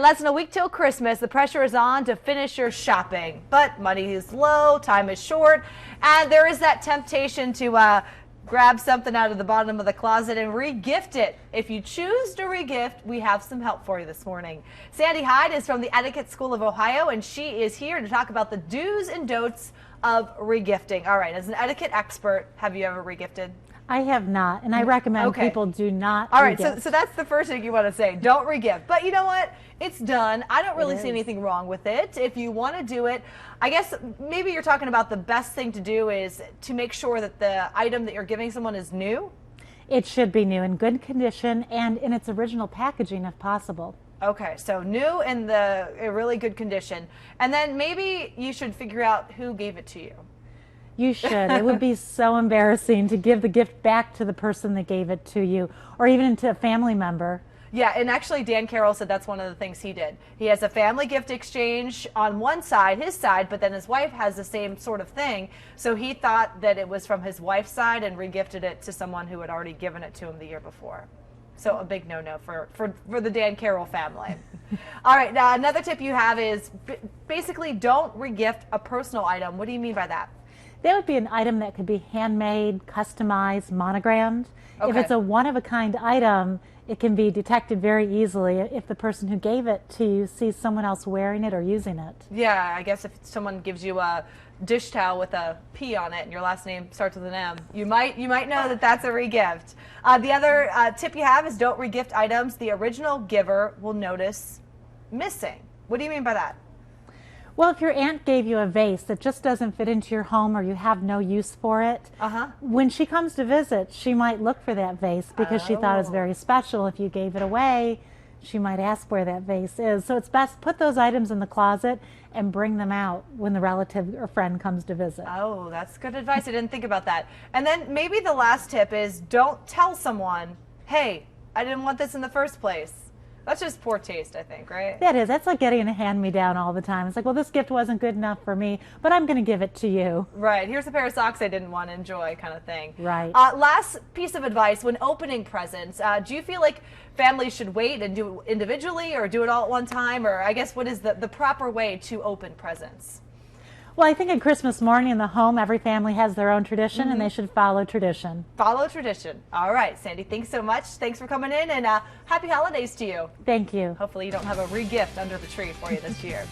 Less than a week till Christmas. The pressure is on to finish your shopping, but money is low, time is short, and there is that temptation to grab something out of the bottom of the closet and re-gift it. If you choose to re-gift, we have some help for you this morning. Sandy Hyde is from the Etiquette School of Ohio, and she is here to talk about the do's and don'ts of re-gifting. All right, as an etiquette expert, have you ever re-gifted? I have not, and I recommend people do not. All right, so that's the first thing you want to say. Don't re-gift. But you know what? It's done. I don't really see anything wrong with it. If you want to do it, I guess maybe you're talking about the best thing to do is to make sure that the item that you're giving someone is new. It should be new, in good condition, and in its original packaging if possible. Okay, so new in the really good condition. And then maybe you should figure out who gave it to you. You should. It would be so embarrassing to give the gift back to the person that gave it to you, or even to a family member. Yeah, and actually Dan Carroll said that's one of the things he did. He has a family gift exchange on one side, his side, but then his wife has the same sort of thing. So he thought that it was from his wife's side and re-gifted it to someone who had already given it to him the year before. So a big no-no for the Dan Carroll family. All right, now another tip you have is basically don't re-gift a personal item. What do you mean by that? That would be an item that could be handmade, customized, monogrammed. Okay. If it's a one-of-a-kind item, it can be detected very easily if the person who gave it to you sees someone else wearing it or using it. Yeah, I guess if someone gives you a dish towel with a P on it and your last name starts with an M, you might know that that's a re-gift. The other tip you have is don't re-gift items the original giver will notice missing. What do you mean by that? Well, if your aunt gave you a vase that just doesn't fit into your home or you have no use for it, when she comes to visit, she might look for that vase because she thought it was very special. If you gave it away, she might ask where that vase is. So it's best put those items in the closet and bring them out when the relative or friend comes to visit. Oh, that's good advice. I didn't think about that. And then maybe the last tip is don't tell someone, hey, I didn't want this in the first place. That's just poor taste, I think, right? That is. That's like getting a hand-me-down all the time. It's like, well, this gift wasn't good enough for me, but I'm going to give it to you. Right. Here's a pair of socks I didn't want to enjoy, kind of thing. Right. Last piece of advice, when opening presents, do you feel like families should wait and do it individually or do it all at one time? Or I guess what is the proper way to open presents? Well, I think at Christmas morning in the home, every family has their own tradition, and they should follow tradition. Follow tradition. All right, Sandy, thanks so much. Thanks for coming in, and happy holidays to you. Thank you. Hopefully you don't have a re-gift under the tree for you this year.